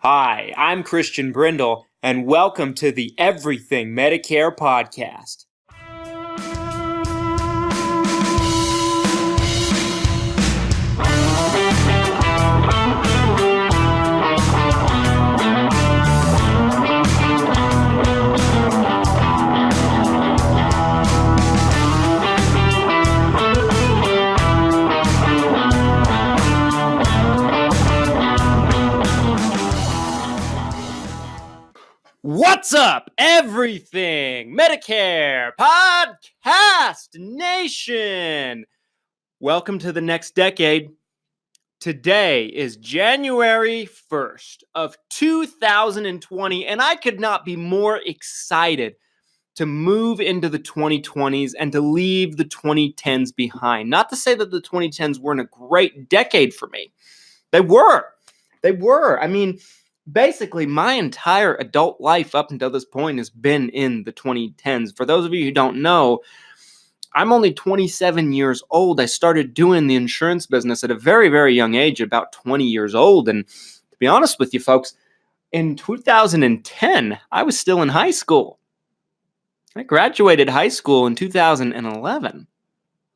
Hi, I'm Christian Brindle, and welcome to the Everything Medicare Podcast. What's up, Everything Medicare Podcast Nation? Welcome to the next decade. Today is January 1st of 2020, and I could not be more excited to move into the 2020s and to leave the 2010s behind. Not to say that the 2010s weren't a great decade for me. They were. I mean, basically, my entire adult life up until this point has been in the 2010s. For those of you who don't know, I'm only 27 years old. I started doing the insurance business at a very, very young age, about 20 years old. And to be honest with you folks, in 2010, I was still in high school. I graduated high school in 2011.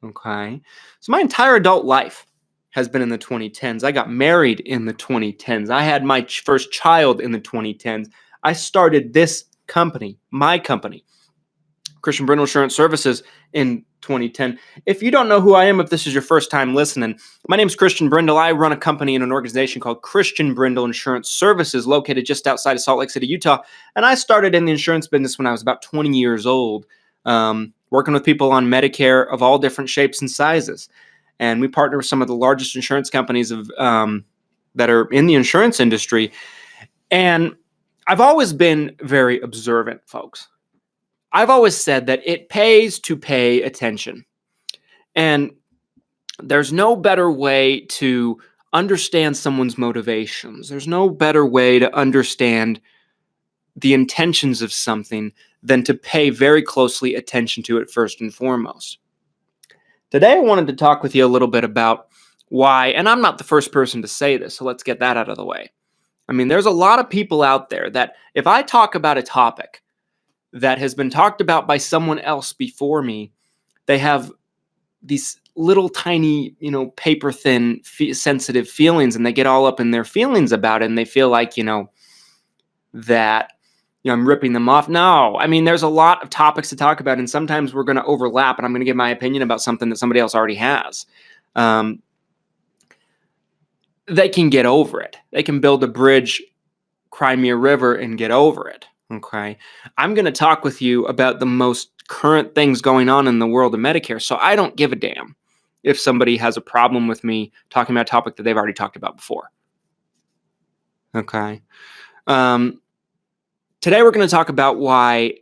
Okay. So my entire adult life has been in the 2010s. I got married in the 2010s. I had my first child in the 2010s. I started this company, my company, Christian Brindle Insurance Services, in 2010. If you don't know who I am, if this is your first time listening, my name is Christian Brindle. I run a company in an organization called Christian Brindle Insurance Services, located just outside of Salt Lake City, Utah. And I started in the insurance business when I was about 20 years old, working with people on Medicare of all different shapes and sizes. And we partner with some of the largest insurance companies that are in the insurance industry. And I've always been very observant, folks. I've always said that it pays to pay attention. And there's no better way to understand someone's motivations. There's no better way to understand the intentions of something than to pay very closely attention to it first and foremost. Today, I wanted to talk with you a little bit about why, and I'm not the first person to say this, so let's get that out of the way. I mean, there's a lot of people out there that if I talk about a topic that has been talked about by someone else before me, they have these little tiny, paper thin, sensitive feelings, and they get all up in their feelings about it, and they feel like, that I'm ripping them off. No, I mean, there's a lot of topics to talk about, and sometimes we're going to overlap, and I'm going to give my opinion about something that somebody else already has. They can get over it. They can build a bridge, cry me a river, and get over it. Okay. I'm going to talk with you about the most current things going on in the world of Medicare. So I don't give a damn if somebody has a problem with me talking about a topic that they've already talked about before. Okay. Today we're going to talk about why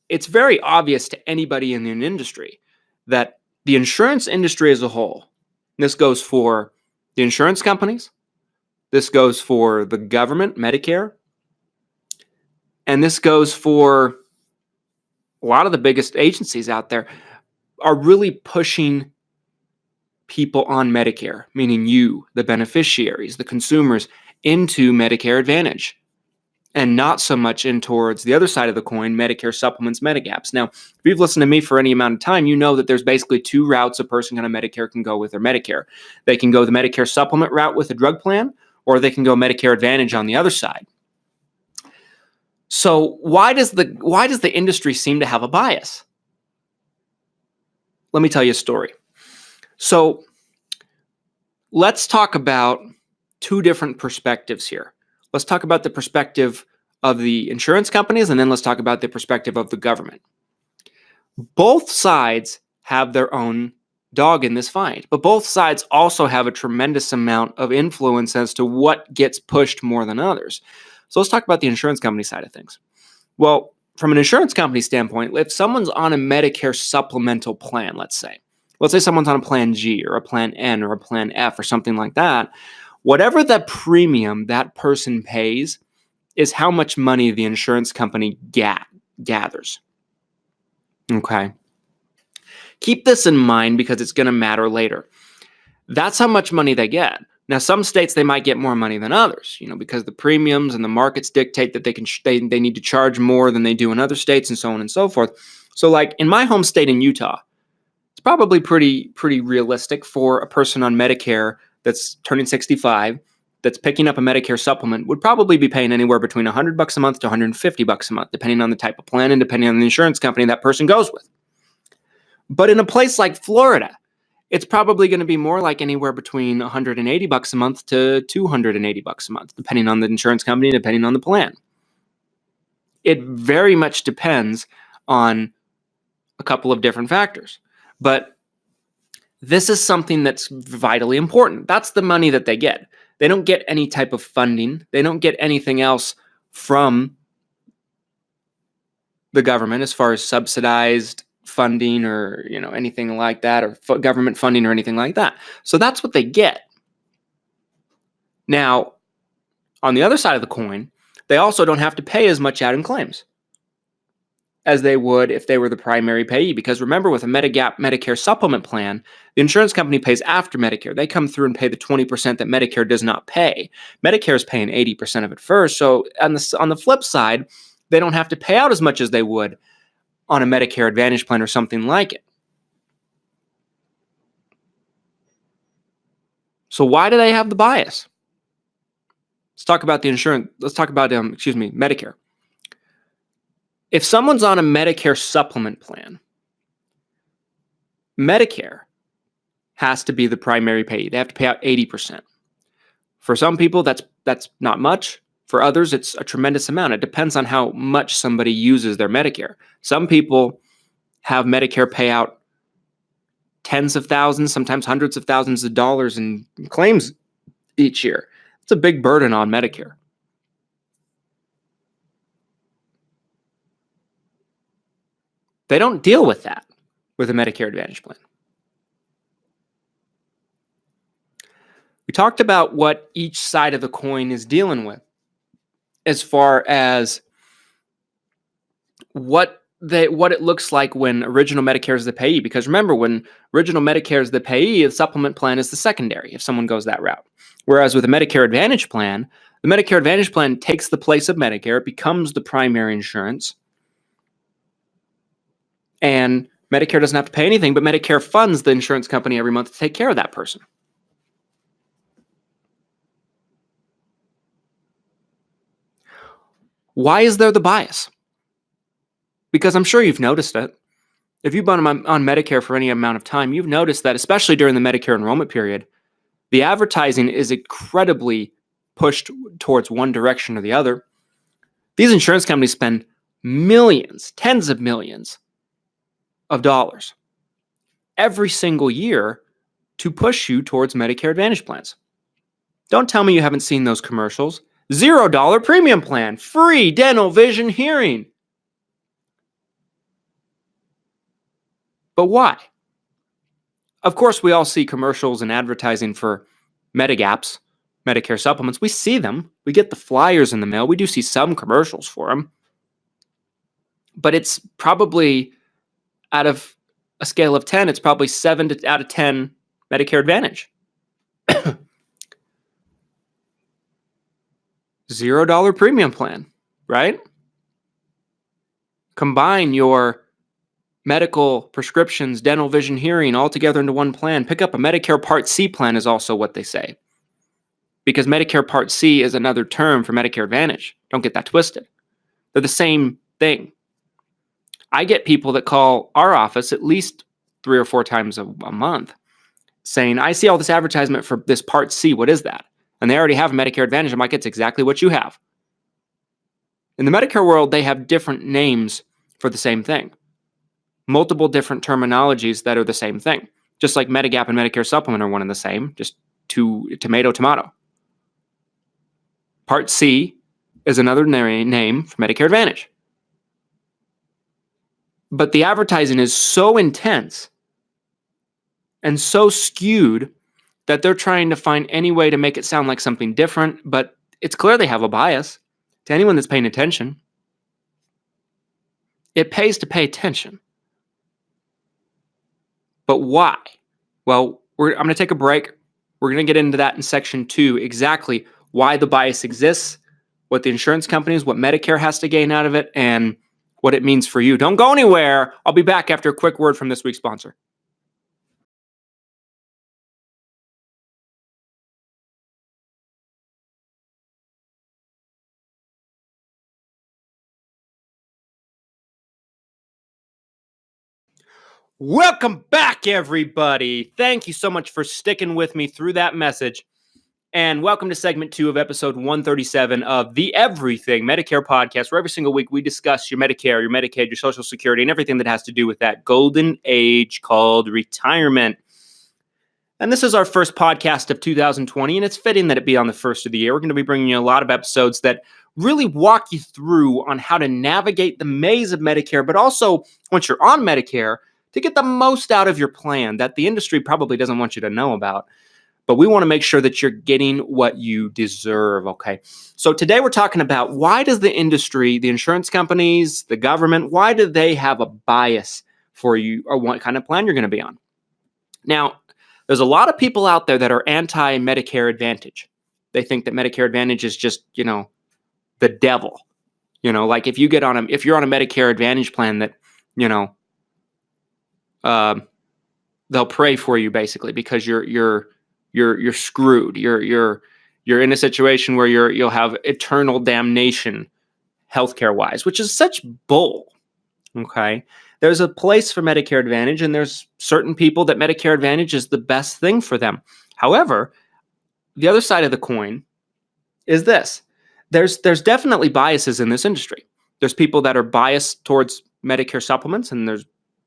it's very obvious to anybody in the industry that the insurance industry as a whole, this goes for the insurance companies, this goes for the government, Medicare, and this goes for a lot of the biggest agencies out there, are really pushing people on Medicare, meaning you, the beneficiaries, the consumers, into Medicare Advantage, and not so much in towards the other side of the coin, Medicare supplements, Medicaps. Now, if you've listened to me for any amount of time, you know that there's basically two routes a person on a Medicare can go with their Medicare. They can go the Medicare supplement route with a drug plan, or they can go Medicare Advantage on the other side. So why does the industry seem to have a bias? Let me tell you a story. So let's talk about two different perspectives here. Let's talk about the perspective of the insurance companies, and then let's talk about the perspective of the government. Both sides have their own dog in this fight, but both sides also have a tremendous amount of influence as to what gets pushed more than others. So let's talk about the insurance company side of things. Well, from an insurance company standpoint, if someone's on a Medicare supplemental plan, let's say someone's on a plan G or a plan N or a plan F or something like that, whatever the premium that person pays is how much money the insurance company gathers. Okay. Keep this in mind because it's going to matter later. That's how much money they get. Now, some states, they might get more money than others, because the premiums and the markets dictate that they need to charge more than they do in other states, and so on and so forth. So like in my home state in Utah, it's probably pretty realistic for a person on Medicare that's turning 65, that's picking up a Medicare supplement, would probably be paying anywhere between $100 a month to $150 a month, depending on the type of plan and depending on the insurance company that person goes with. But in a place like Florida, it's probably going to be more like anywhere between $180 a month to $280 a month, depending on the insurance company, depending on the plan. It very much depends on a couple of different factors. But this is something that's vitally important. That's the money that they get. They don't get any type of funding. They don't get anything else from the government as far as subsidized funding or anything like that, or government funding or anything like that. So that's what they get. Now, on the other side of the coin, they also don't have to pay as much out in claims as they would if they were the primary payee. Because remember, with a Medigap Medicare supplement plan, the insurance company pays after Medicare. They come through and pay the 20% that Medicare does not pay. Medicare is paying 80% of it first. So on the flip side, they don't have to pay out as much as they would on a Medicare Advantage plan or something like it. So why do they have the bias? Let's talk about Medicare. If someone's on a Medicare supplement plan, Medicare has to be the primary payee. They have to pay out 80%. For some people, that's not much. For others, it's a tremendous amount. It depends on how much somebody uses their Medicare. Some people have Medicare pay out tens of thousands, sometimes hundreds of thousands of dollars in claims each year. It's a big burden on Medicare. They don't deal with that with a Medicare Advantage plan. We talked about what each side of the coin is dealing with as far as what it looks like when original Medicare is the payee. Because remember, when original Medicare is the payee, the supplement plan is the secondary if someone goes that route. Whereas with a Medicare Advantage plan, the Medicare Advantage plan takes the place of Medicare. It becomes the primary insurance. And Medicare doesn't have to pay anything, but Medicare funds the insurance company every month to take care of that person. Why is there the bias? Because I'm sure you've noticed it. If you've been on Medicare for any amount of time, you've noticed that, especially during the Medicare enrollment period, the advertising is incredibly pushed towards one direction or the other. These insurance companies spend millions, tens of millions of dollars every single year to push you towards Medicare Advantage plans. Don't tell me you haven't seen those commercials. $0 premium plan, free dental, vision, hearing. But why? Of course, we all see commercials and advertising for Medigaps, Medicare supplements. We see them. We get the flyers in the mail. We do see some commercials for them. But it's probably, out of a scale of 10, it's probably 7 out of 10 Medicare Advantage. $0 premium plan, right? Combine your medical, prescriptions, dental, vision, hearing all together into one plan. Pick up a Medicare Part C plan is also what they say. Because Medicare Part C is another term for Medicare Advantage. Don't get that twisted. They're the same thing. I get people that call our office at least 3 or 4 times a month saying, I see all this advertisement for this Part C. What is that? And they already have Medicare Advantage. I'm like, it's exactly what you have. In the Medicare world, they have different names for the same thing. Multiple different terminologies that are the same thing. Just like Medigap and Medicare Supplement are one and the same, just tomato. Part C is another name for Medicare Advantage. But the advertising is so intense and so skewed that they're trying to find any way to make it sound like something different, but it's clear they have a bias. To anyone that's paying attention, it pays to pay attention. But why? Well, I'm going to take a break. We're going to get into that in section 2, exactly why the bias exists, what the insurance companies, what Medicare has to gain out of it, and what it means for you. Don't go anywhere. I'll be back after a quick word from this week's sponsor. Welcome back, everybody. Thank you so much for sticking with me through that message. And welcome to segment 2 of episode 137 of the Everything Medicare Podcast, where every single week we discuss your Medicare, your Medicaid, your Social Security, and everything that has to do with that golden age called retirement. And this is our first podcast of 2020, and it's fitting that it be on the first of the year. We're going to be bringing you a lot of episodes that really walk you through on how to navigate the maze of Medicare, but also, once you're on Medicare, to get the most out of your plan that the industry probably doesn't want you to know about. But we want to make sure that you're getting what you deserve, okay? So today we're talking about why does the industry, the insurance companies, the government, why do they have a bias for you or what kind of plan you're going to be on? Now, there's a lot of people out there that are anti-Medicare Advantage. They think that Medicare Advantage is just, the devil. Like if you're on a Medicare Advantage plan that, they'll pray for you basically because you're screwed. You're in a situation where you'll have eternal damnation healthcare wise, which is such bull. Okay. There's a place for Medicare Advantage, and there's certain people that Medicare Advantage is the best thing for them. However, the other side of the coin is this. There's definitely biases in this industry. There's people that are biased towards Medicare supplements, and there's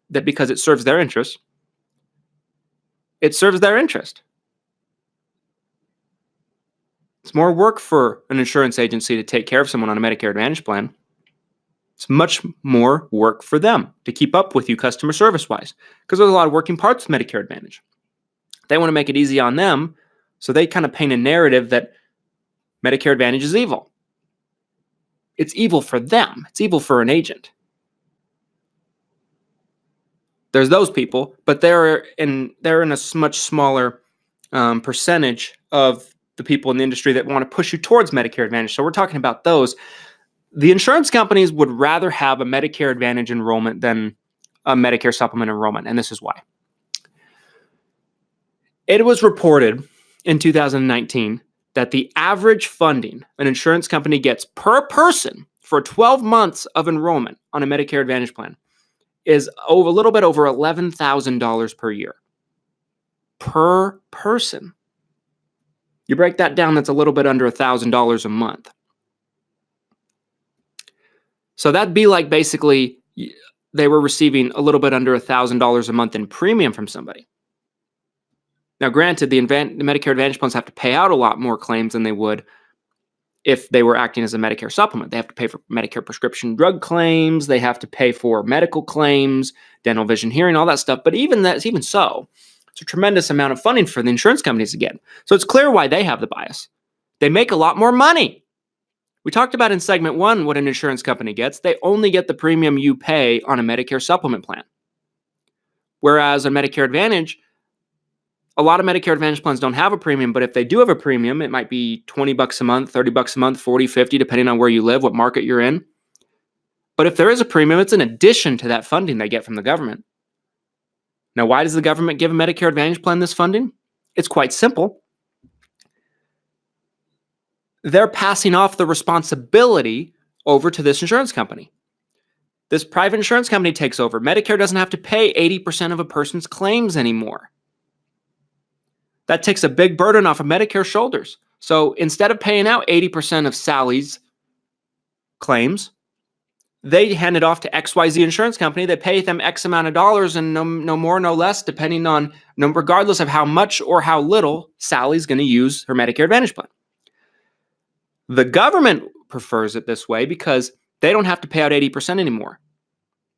that because it serves their interest. It serves their interest. It's more work for an insurance agency to take care of someone on a Medicare Advantage plan. It's much more work for them to keep up with you customer service-wise because there's a lot of working parts with Medicare Advantage. They want to make it easy on them, so they kind of paint a narrative that Medicare Advantage is evil. It's evil for them. It's evil for an agent. There's those people, but they're in a much smaller percentage of the people in the industry that want to push you towards Medicare Advantage. So we're talking about those. The insurance companies would rather have a Medicare Advantage enrollment than a Medicare supplement enrollment, and this is why. It was reported in 2019 that the average funding an insurance company gets per person for 12 months of enrollment on a Medicare Advantage plan is a little bit over $11,000 per year. Per person. You break that down, that's a little bit under $1,000 a month. So that'd be like basically they were receiving a little bit under $1,000 a month in premium from somebody. Now, granted, the Medicare Advantage plans have to pay out a lot more claims than they would if they were acting as a Medicare supplement. They have to pay for Medicare prescription drug claims. They have to pay for medical claims, dental, vision, hearing, all that stuff. But even so, it's a tremendous amount of funding for the insurance companies again. So it's clear why they have the bias. They make a lot more money. We talked about in segment 1 what an insurance company gets. They only get the premium you pay on a Medicare supplement plan. Whereas on Medicare Advantage, a lot of Medicare Advantage plans don't have a premium, but if they do have a premium, it might be $20 a month, $30 a month, $40, $50, depending on where you live, what market you're in. But if there is a premium, it's in addition to that funding they get from the government. Now, why does the government give a Medicare Advantage plan this funding? It's quite simple. They're passing off the responsibility over to this insurance company. This private insurance company takes over. Medicare doesn't have to pay 80% of a person's claims anymore. That takes a big burden off of Medicare's shoulders. So instead of paying out 80% of Sally's claims, they hand it off to XYZ insurance company. They pay them X amount of dollars and no more, no less, depending on, regardless of how much or how little Sally's going to use her Medicare Advantage plan. The government prefers it this way because they don't have to pay out 80% anymore.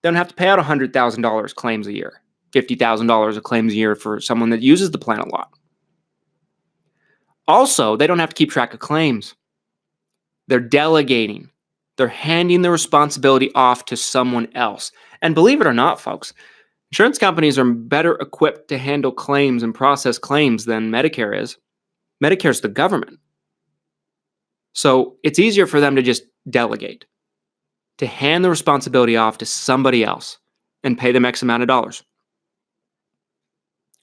They don't have to pay out $100,000 claims a year, $50,000 of claims a year for someone that uses the plan a lot. Also, they don't have to keep track of claims. They're delegating. They're handing the responsibility off to someone else. And believe it or not, folks, insurance companies are better equipped to handle claims and process claims than Medicare is. Medicare's the government. So it's easier for them to just delegate, to hand the responsibility off to somebody else and pay them X amount of dollars.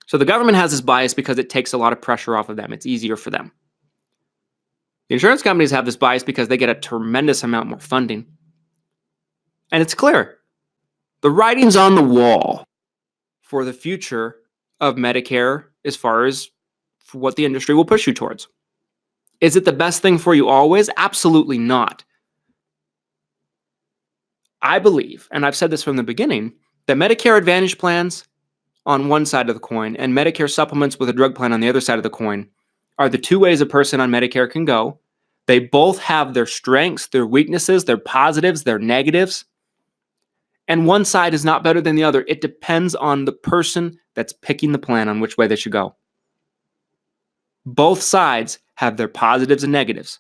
So the government has this bias because it takes a lot of pressure off of them. It's easier for them. The insurance companies have this bias because they get a tremendous amount more funding. And it's clear. The writing's on the wall for the future of Medicare as far as what the industry will push you towards. Is it the best thing for you always? Absolutely not. I believe, and I've said this from the beginning, that Medicare Advantage plans on one side of the coin and Medicare supplements with a drug plan on the other side of the coin are the two ways a person on Medicare can go. They both have their strengths, their weaknesses, their positives, their negatives. And one side is not better than the other. It depends on the person that's picking the plan on which way they should go. Both sides have their positives and negatives.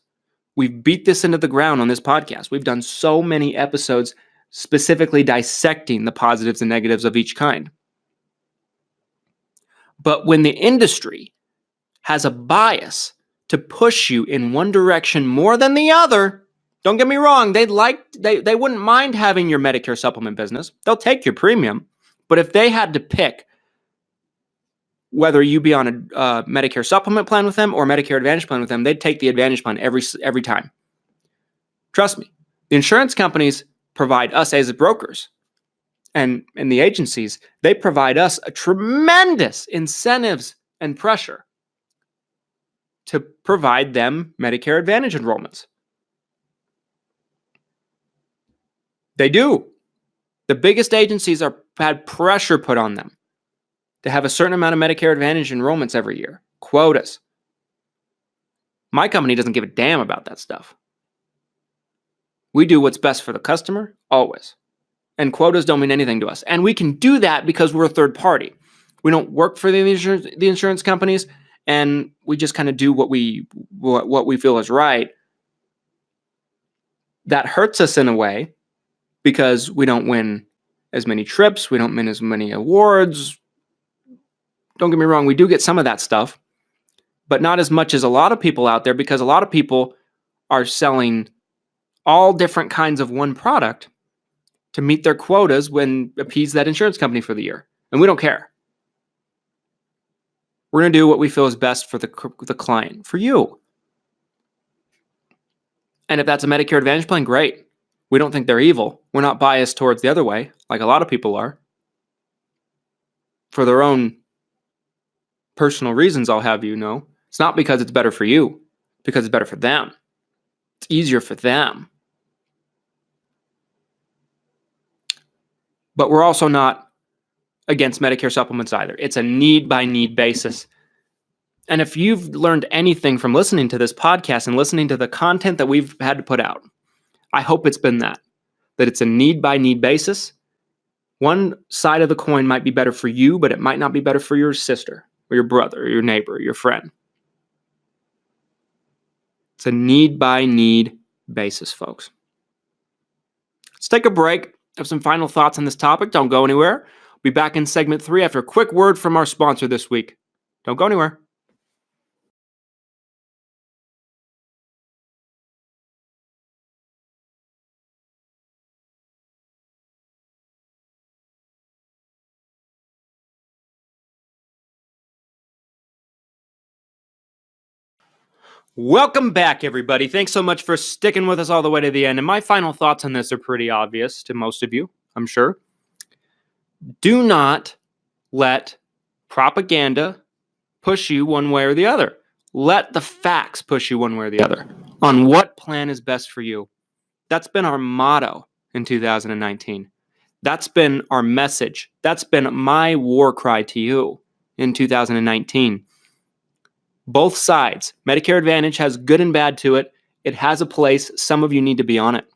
We've beat this into the ground on this podcast. We've done so many episodes specifically dissecting the positives and negatives of each kind. But when the industry has a bias to push you in one direction more than the other, don't get me wrong, they wouldn't mind having your Medicare supplement business. They'll take your premium. But if they had to pick whether you be on a Medicare supplement plan with them or Medicare Advantage plan with them, they'd take the Advantage plan every time. Trust me. The insurance companies provide us as brokers and the agencies, they provide us a tremendous incentives and pressure to provide them Medicare Advantage enrollments. They do. The biggest agencies had pressure put on them to have a certain amount of Medicare Advantage enrollments every year. Quotas. My company doesn't give a damn about that stuff. We do what's best for the customer, always. And quotas don't mean anything to us. And we can do that because we're a third party. We don't work for the insurance companies, and we just kind of do what we feel is right. That hurts us in a way because we don't win as many trips, we don't win as many awards. Don't get me wrong, we do get some of that stuff, but not as much as a lot of people out there because a lot of people are selling all different kinds of one product to meet their quotas when appease that insurance company for the year. And we don't care. We're going to do what we feel is best for the client, for you. And if that's a Medicare Advantage plan, great. We don't think they're evil. We're not biased towards the other way, like a lot of people are. For their own personal reasons, I'll have you know. It's not because it's better for you, because it's better for them. It's easier for them. But we're also not against Medicare supplements either. It's a need-by-need basis. And if you've learned anything from listening to this podcast and listening to the content that we've had to put out, I hope it's been that it's a need-by-need basis. One side of the coin might be better for you, but it might not be better for your sister or your brother or your neighbor or your friend. It's a need-by-need basis, folks. Let's take a break. Have some final thoughts on this topic. Don't go anywhere. We'll be back in segment 3 after a quick word from our sponsor this week. Don't go anywhere. Welcome back, everybody. Thanks so much for sticking with us all the way to the end. And my final thoughts on this are pretty obvious to most of you, I'm sure. Do not let propaganda push you one way or the other. Let the facts push you one way or the other on what plan is best for you. That's been our motto in 2019. That's been our message. That's been my war cry to you in 2019. Both sides. Medicare Advantage has good and bad to it. It has a place. Some of you need to be on it.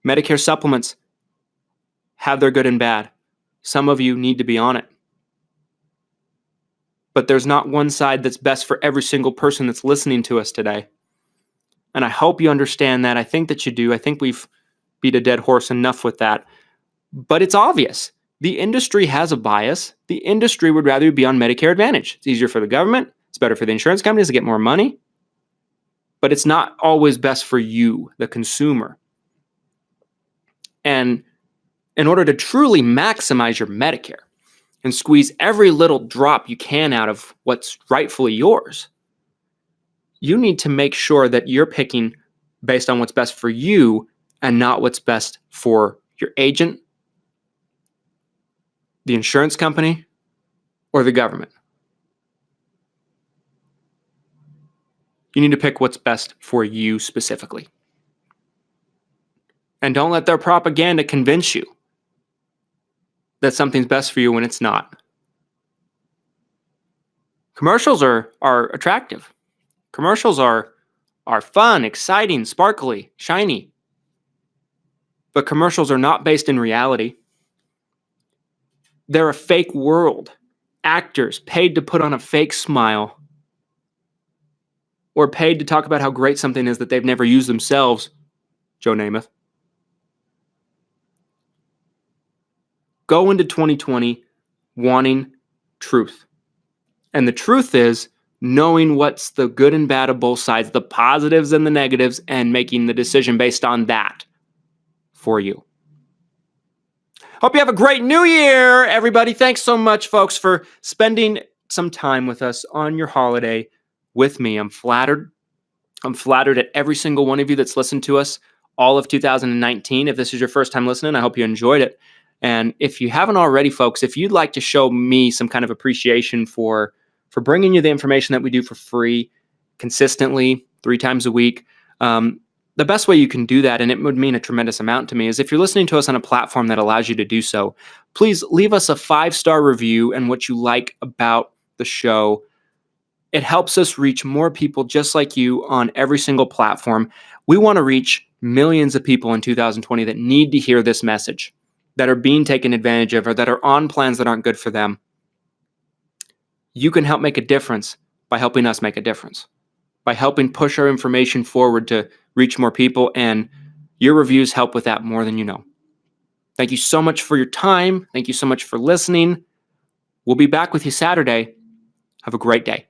Medicare supplements have their good and bad. Some of you need to be on it. But there's not one side that's best for every single person that's listening to us today. And I hope you understand that. I think that you do. I think we've beat a dead horse enough with that. But it's obvious. The industry has a bias. The industry would rather be on Medicare Advantage. It's easier for the government. It's better for the insurance companies to get more money, but it's not always best for you, the consumer. And in order to truly maximize your Medicare and squeeze every little drop you can out of what's rightfully yours, you need to make sure that you're picking based on what's best for you and not what's best for your agent, the insurance company, or the government. You need to pick what's best for you specifically. And don't let their propaganda convince you that something's best for you when it's not. Commercials are attractive. Commercials are fun, exciting, sparkly, shiny. But commercials are not based in reality. They're a fake world. Actors paid to put on a fake smile or paid to talk about how great something is that they've never used themselves. Joe Namath. Go into 2020 wanting truth. And the truth is knowing what's the good and bad of both sides, the positives and the negatives, and making the decision based on that for you. Hope you have a great new year, everybody. Thanks so much, folks, for spending some time with us on your holiday with me. I'm flattered. I'm flattered at every single one of you that's listened to us all of 2019. If this is your first time listening, I hope you enjoyed it. And if you haven't already, folks, if you'd like to show me some kind of appreciation for bringing you the information that we do for free, consistently, 3 times a week, the best way you can do that, and it would mean a tremendous amount to me, is if you're listening to us on a platform that allows you to do so, please leave us a 5-star review and what you like about the show. It helps us reach more people just like you on every single platform. We want to reach millions of people in 2020 that need to hear this message, that are being taken advantage of, or that are on plans that aren't good for them. You can help make a difference by helping us make a difference, by helping push our information forward to reach more people, and your reviews help with that more than you know. Thank you so much for your time. Thank you so much for listening. We'll be back with you Saturday. Have a great day.